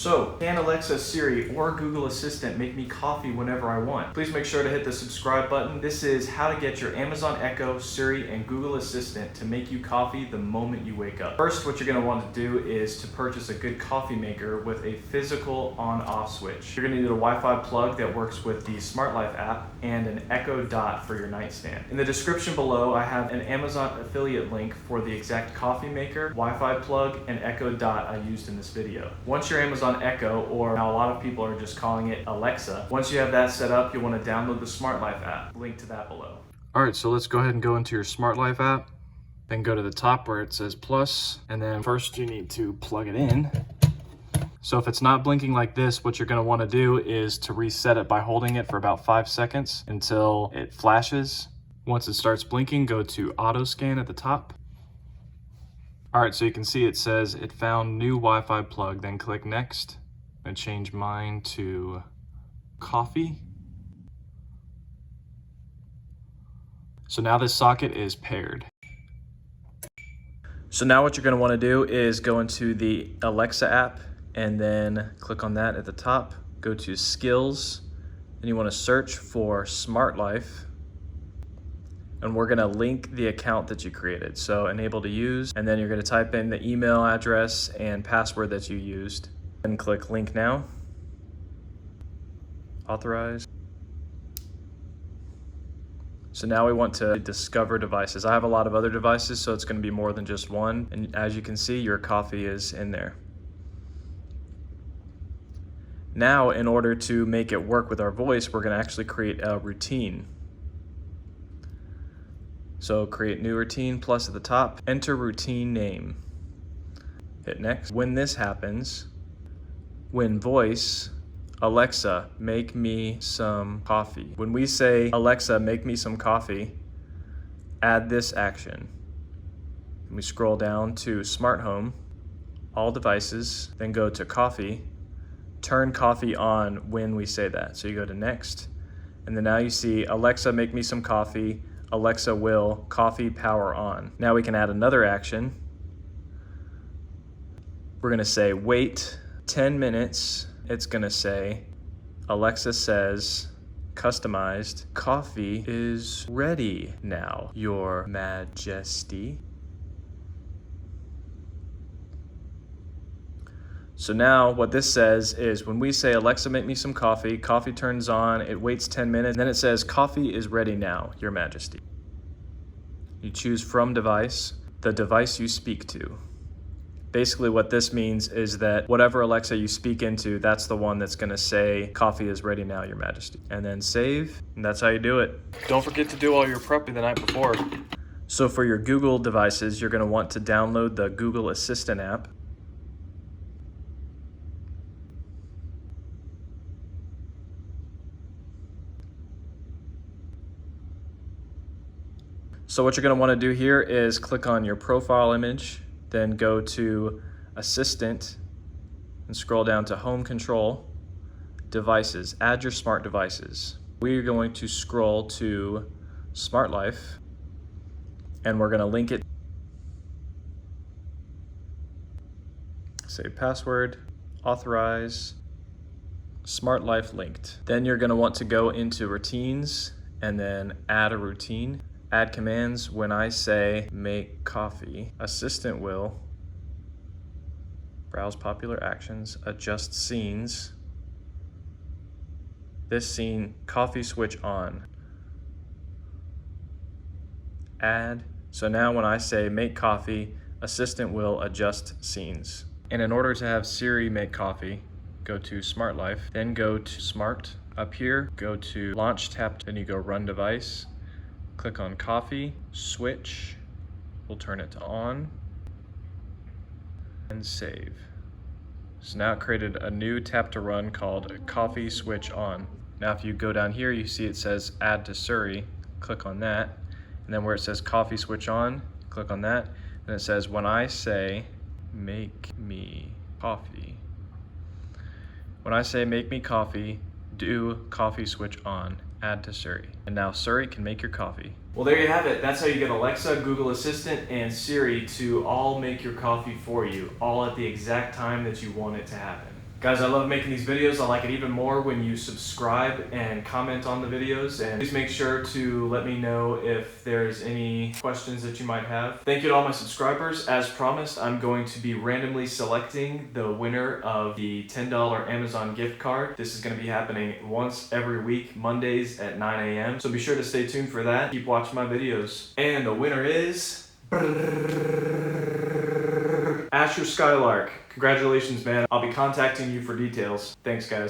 So, can Alexa, Siri, or Google Assistant make me coffee whenever I want? Please make sure to hit the subscribe button. This is how to get your Amazon Echo, Siri, and Google Assistant to make you coffee the moment you wake up. First, what you're going to want to do is to purchase a good coffee maker with a physical on-off switch. You're going to need a Wi-Fi plug that works with the Smart Life app and an Echo Dot for your nightstand. In the description below, I have an Amazon affiliate link for the exact coffee maker, Wi-Fi plug, and Echo Dot I used in this video. Once your Amazon Echo, or now a lot of people are just calling it Alexa, once you have that set up, you'll want to download the Smart Life app. Link to that below. All right, so let's go ahead and go into your Smart Life app, then go to the top where it says plus, and then first you need to plug it in. So if it's not blinking like this, what you're going to want to do is to reset it by holding it for about 5 seconds until it flashes. Once it starts blinking, go to auto scan at the top. All right, so you can see it says it found new Wi-Fi plug, then click next and change mine to coffee. So now this socket is paired. So now what you're going to want to do is go into the Alexa app and then click on that at the top, go to skills, and you want to search for Smart Life. And we're gonna link the account that you created. So enable to use, and then you're gonna type in the email address and password that you used, and click link now, authorize. So now we want to discover devices. I have a lot of other devices, so it's gonna be more than just one. And as you can see, your coffee is in there. Now, in order to make it work with our voice, we're gonna actually create a routine. So create new routine, plus at the top, enter routine name. Hit next. When this happens, when voice, Alexa, make me some coffee. When we say, Alexa, make me some coffee, add this action. And we scroll down to smart home, all devices, then go to coffee, turn coffee on when we say that. So you go to next, and then now you see, Alexa, make me some coffee, Alexa will coffee power on. Now we can add another action. We're gonna say wait 10 minutes. It's gonna say, Alexa says, customized, coffee is ready now, Your Majesty. So now what this says is when we say, Alexa, make me some coffee, coffee turns on, it waits 10 minutes, and then it says, coffee is ready now, Your Majesty. You choose from device, the device you speak to. Basically what this means is that whatever Alexa you speak into, that's the one that's gonna say, coffee is ready now, Your Majesty. And then save, and that's how you do it. Don't forget to do all your prepping the night before. So for your Google devices, you're gonna want to download the Google Assistant app. So what you're going to want to do here is click on your profile image, then go to Assistant and scroll down to Home Control, Devices, add your smart devices. We're going to scroll to Smart Life and we're going to link it. Save password, authorize, Smart Life linked. Then you're going to want to go into routines and then add a routine. Add commands. When I say make coffee, Assistant will browse popular actions, adjust scenes. This scene, coffee switch on. Add. So now when I say make coffee, Assistant will adjust scenes. And in order to have Siri make coffee, go to Smart Life, then go to Smart. Up here, go to Launch Tap, then you go Run Device. Click on coffee, switch, we'll turn it to on, and save. So now it created a new tap to run called coffee switch on. Now if you go down here, you see it says add to Siri, click on that, and then where it says coffee switch on, click on that, and it says when I say make me coffee. When I say make me coffee, do coffee switch on. Add to Siri. And now Siri can make your coffee. Well, there you have it. That's how you get Alexa, Google Assistant, and Siri to all make your coffee for you, all at the exact time that you want it to happen. Guys, I love making these videos. I like it even more when you subscribe and comment on the videos. And please make sure to let me know if there's any questions that you might have. Thank you to all my subscribers. As promised, I'm going to be randomly selecting the winner of the $10 Amazon gift card. This is going to be happening once every week, Mondays at 9 a.m. So be sure to stay tuned for that. Keep watching my videos. And the winner is... Asher Skylark. Congratulations, man. I'll be contacting you for details. Thanks, guys.